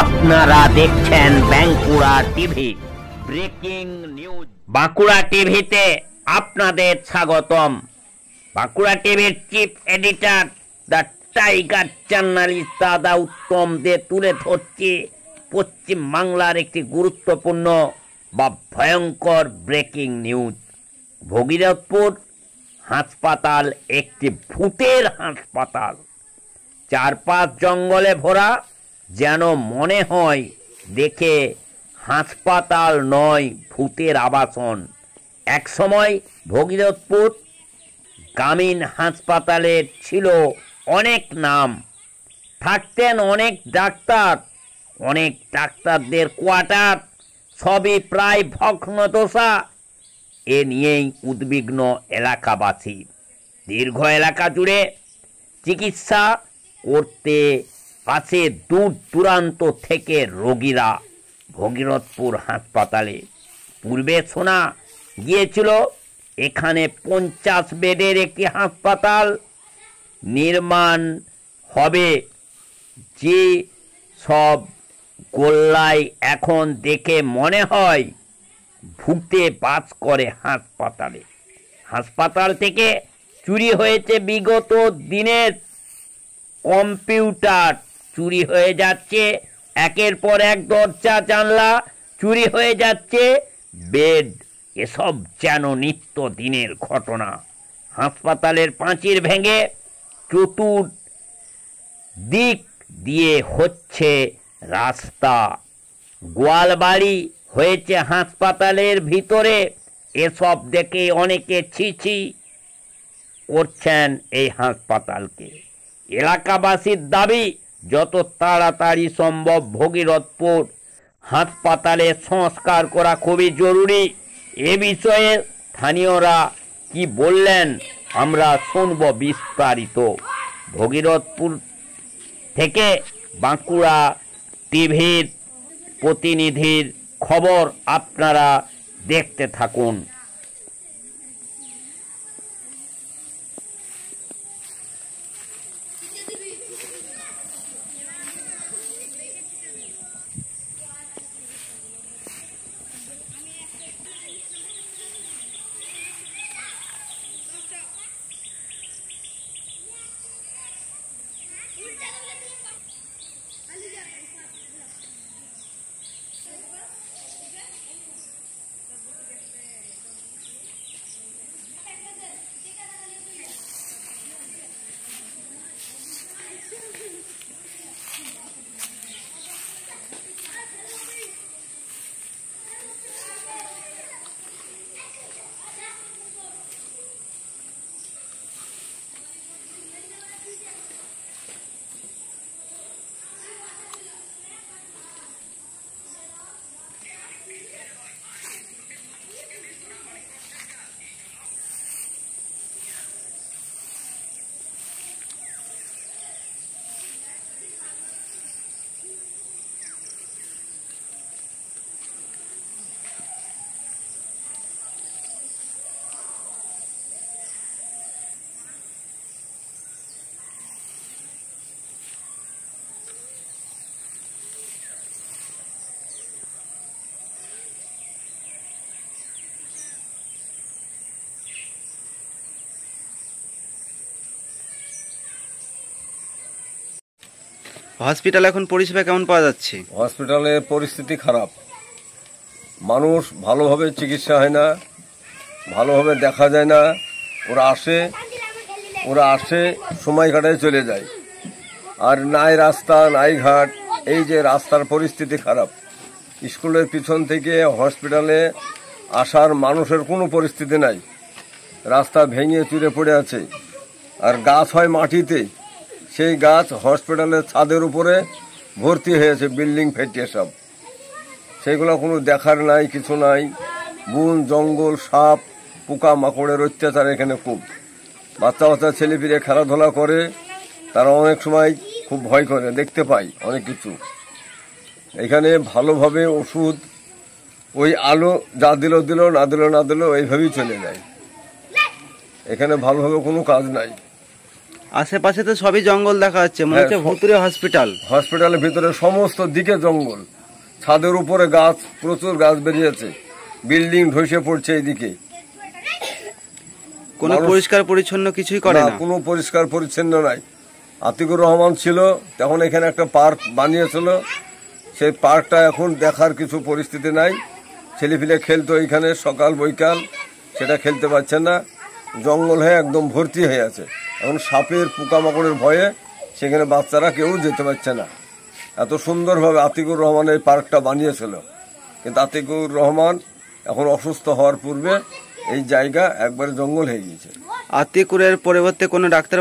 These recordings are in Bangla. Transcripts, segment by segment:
আপনারা দেখছেন Bankura TV breaking news. Bankura টিভিতে আপনাদের স্বাগতম। বাঁকুড়া টিভির chief editor the tiger journalist দাদা উত্তম দে তুলে ধরছে পশ্চিম বাংলার একটি গুরুত্বপূর্ণ বা ভয়ঙ্কর ব্রেকিং নিউজ। ভগীরথপুর হাসপাতাল একটি ভূতের হাসপাতাল। চারপাশ জঙ্গলে ভরা, যেন মনে হয় দেখে হাসপাতাল নয়, ভূতের আবাসন। একসময় ভগীরথপুর গ্রামীণ হাসপাতালের ছিল অনেক নাম, থাকতেন অনেক ডাক্তার, অনেক ডাক্তারদের কোয়ার্টার, সবই প্রায় ভগ্নদশা। এ নিয়েই উদ্বিগ্ন এলাকাবাসী। দীর্ঘ এলাকা জুড়ে চিকিৎসা করতে আসে দূর দূরান্ত থেকে রোগীরা ভগীরথপুর হাসপাতালে। পূর্বে শোনা গিয়েছিল এখানে 50 বেডের একটি হাসপাতাল নির্মাণ হবে। যে সব গোল্লায় এখন দেখে মনে হয় ভূতে বাস করে হাসপাতালে। হাসপাতাল থেকে চুরি হয়েছে বিগত দিনের কম্পিউটার, চুরি হয়ে যাচ্ছে একের পর এক দরজা জানলা, চুরি হয়ে যাচ্ছে বেড। এসব যেন নিত্য দিনের ঘটনা। হাসপাতালের পাঁচিল ভেঙে চতুর্দিক দিয়ে হচ্ছে রাস্তা, গোয়ালবাড়ি হয়েছে হাসপাতালের ভিতরে। এসব দেখে অনেকে ছিছি করছেন এই হাসপাতালকে। এলাকাবাসীর দাবি যত তাড়াতাড়ি সম্ভব ভগীরথপুর হাসপাতালে সংস্কার করা খুবই জরুরি। এ বিষয়ে স্থানীয়রা কি বললেন আমরা শুনব বিস্তারিত। ভগীরথপুর থেকে বাঁকুড়া টিভির প্রতিনিধির খবর আপনারা দেখতে থাকুন। হসপিটালে এখন পরিষেবা কেমন পাওয়া যাচ্ছে? হসপিটালের পরিস্থিতি খারাপ, মানুষ ভালোভাবে চিকিৎসা হয় না, ভালোভাবে দেখা যায় না। ওরা আসে সময় কাটায় চলে যায়, আর নাই রাস্তা নাই ঘাট। এই যে রাস্তার পরিস্থিতি খারাপ, স্কুলের পিছন থেকে হসপিটালে আসার মানুষের কোনো পরিস্থিতি নাই। রাস্তা ভেঙে চুরে পড়ে আছে, আর গাছ হয় মাটিতে, সেই গাছ হসপিটালের ছাদের উপরে ভর্তি হয়েছে, বিল্ডিং ফেটে সব। সেগুলো কোনো দেখার নাই, কিছু নাই। বন জঙ্গল, সাপ পোকা মাকড়ের অত্যাচার এখানে খুব। বাচ্চা বাচ্চা ছেলেপিলে খেলাধুলা করে, তারা অনেক সময় খুব ভয় করে, দেখতে পাই অনেক কিছু। এখানে ভালোভাবে ওষুধ ওই আলো যা দিল দিল, না দিল না দিল, এইভাবেই চলে যায়। এখানে ভালোভাবে কোনো কাজ নাই। আশেপাশে তো সবই জঙ্গল দেখা যাচ্ছে, মনে হচ্ছে হ্যাঁ, ভুতুরে হসপিটাল। হসপিটালের ভিতরে সমস্ত দিকে জঙ্গল, ছাদের উপরে গাছ, প্রচুর গাছ বেরিয়েছে, বিল্ডিং ধসে পড়ছে এইদিকে। কোনো মানুষ- পরিষ্কার পরিচ্ছন্ন কিছুই করে না, না। কোনো পরিষ্কার পরিচ্ছন্ন নাই। আতিকুর রহমান ছিল তখন এখানে একটা পার্ক বানিয়েছিল, সেই পার্কটা এখন দেখার কিছু পরিস্থিতি নাই। ছেলেপিলে খেলতো এখানে সকাল বৈকাল, সেটা খেলতে পারছে না, জঙ্গল হয়ে একদম ভর্তি হয়ে আছে। এখন সাপের পোকামাকড়ের ভয়ে সেখানে বাচ্চারা কেউ যেতে পারছে না। এত সুন্দরভাবে আতিকুর রহমান এই পার্কটা বানিয়েছিল, কিন্তু আতিকুর রহমান এখন অসুস্থ হওয়ার পূর্বে এই জায়গা একবারে জঙ্গল হয়ে গিয়েছে। আতিকুরের পরিবর্তে কোনো ডাক্তার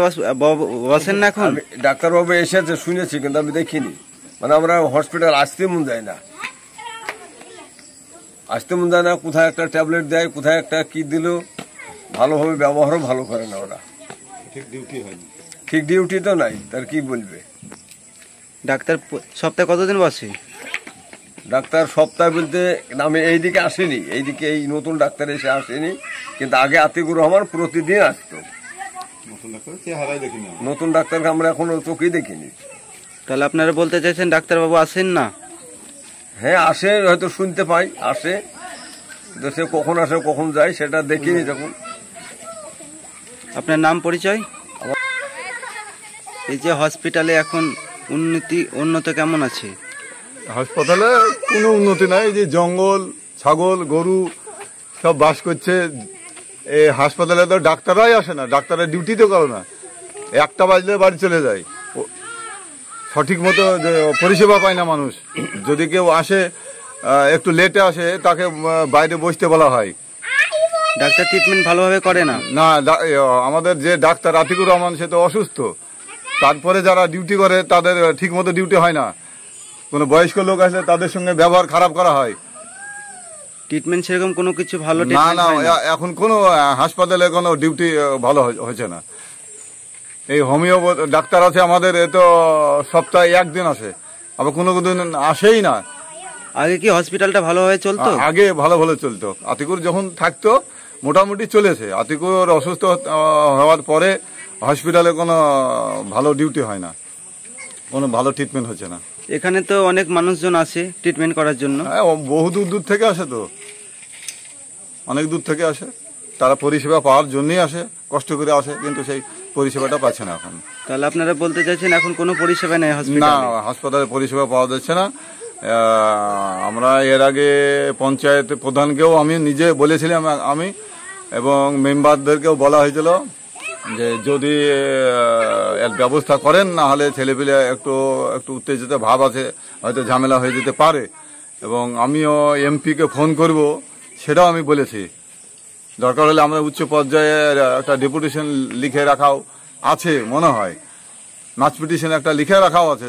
বসেন না এখন? আমি ডাক্তারবাবু এসেছে শুনেছি, কিন্তু আমি দেখিনি। মানে আমরা হসপিটাল আসতে মন যায় না, কোথায় একটা ট্যাবলেট দেয়, কোথায় একটা কি দিল, ভালোভাবে ব্যবহারও ভালো করে না ওরা। ঠিক ডিউটি তো নাই, তার কি বলবে। ডাক্তার সপ্তাহে কতদিন বসে? ডাক্তার সপ্তাহে বলতে আমি এইদিকে আসিনি, এইদিকে এই নতুন ডাক্তার এসে আসেনি, কিন্তু আগে আতিকুর রহমান প্রতিদিন আসতো। নতুন ডাক্তারকে আমরা এখনো চোখেই দেখিনি। তাহলে আপনারা বলতে চাইছেন ডাক্তারবাবু আসেন না? হ্যাঁ আসে, হয়তো শুনতে পাই আসে, কিন্তু সে কখন আসে কখন যায় সেটা দেখিনি যখন। আপনার নাম পরিচয়? এই যে হসপিটালে এখন উন্নত কেমন আছে? হাসপাতালে কোনো উন্নতি নাই, যে জঙ্গল, ছাগল, গরু সব বাস করছে। এই হাসপাতালে তো ডাক্তাররাই আসে না, ডাক্তারের ডিউটি তো করে না, 1টা বাজলে বাড়ি চলে যায়। সঠিক মতো পরিষেবা পায় না মানুষ। যদি কেউ আসে একটু লেটে আসে, তাকে বাইরে বসতে বলা হয়। ডাক্তার ট্রিটমেন্ট ভালোভাবে করে না। না, আমাদের যে ডাক্তার আতিকুর রহমান সে তো অসুস্থ, তারপরে যারা ডিউটি করে তাদের ঠিক মতো ডিউটি হয় না। কোনো বয়স্ক লোক আসলে তাদের সঙ্গে ব্যবহার খারাপ করা হয়। ট্রিটমেন্ট সেরকম কোনো কিছু ভালো না treatment না, হয় না? এখন কোনো হাসপাতালে কোনো ডিউটি ভালো হয়েছে না। এই হোমিও ডাক্তার আছে আমাদের, এ তো সপ্তাহে 1 দিন আসে, আবার কোনো দিন আসেই না। আগে কি হসপিটালটা ভালোভাবে চলতো? আগে ভালো ভালো চলতো, আতিকুর যখন থাকতো মোটামুটি চলেছে। আতিকুর অসুস্থ হওয়ার পরে হসপিটালে কোনো ভালো ডিউটি হয় না, কোনো ভালো ট্রিটমেন্ট হচ্ছে না। এখানে তো অনেক মানুষজন আসে ট্রিটমেন্ট করার জন্য। হ্যাঁ, বহু দূর দূর থেকে আসে, তো অনেক দূর থেকে আসে, তারা পরিষেবা পাওয়ার জন্যই আসে, কষ্ট করে আসে, কিন্তু সেই পরিষেবাটা পাচ্ছে না এখন। তাহলে আপনারা বলতে চাইছেন এখন কোনো পরিষেবা নেই না, হসপিটালে? হাসপাতালে পরিষেবা পাওয়া যাচ্ছে না। আমরা এর আগে পঞ্চায়েত প্রধানকেও আমি নিজে বলেছিলাম, আমি এবং মেম্বারদেরকেও বলা হয়েছিল যে যদি এর ব্যবস্থা করেন, না হলে ছেলেপিলে একটু উত্তেজিত ভাব আছে, হয়তো ঝামেলা হয়ে যেতে পারে। এবং আমিও এমপিকে ফোন করব, সেটাও আমি বলেছি। দরকার হলে আমরা উচ্চ পর্যায়ে একটা ডেপুটেশন লিখে রাখাও আছে মনে হয়, মাছ পিটিশন একটা লিখে রাখাও আছে।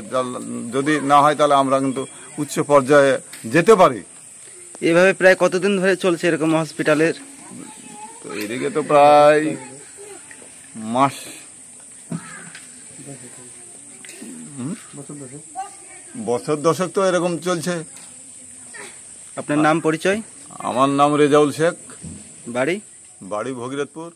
যদি না হয় তাহলে আমরা কিন্তু উচ্চ পর্যায়ে যেতে পারি। এভাবে প্রায় কতদিন ধরে চলছে এরকম হসপিটালের? তো এদিকে তো প্রায় মাস, বছর দশক তো এরকম চলছে। আপনার নাম পরিচয়? আমার নাম রেজাউল শেখ, বাড়ি? বাড়ি ভগীরথপুর।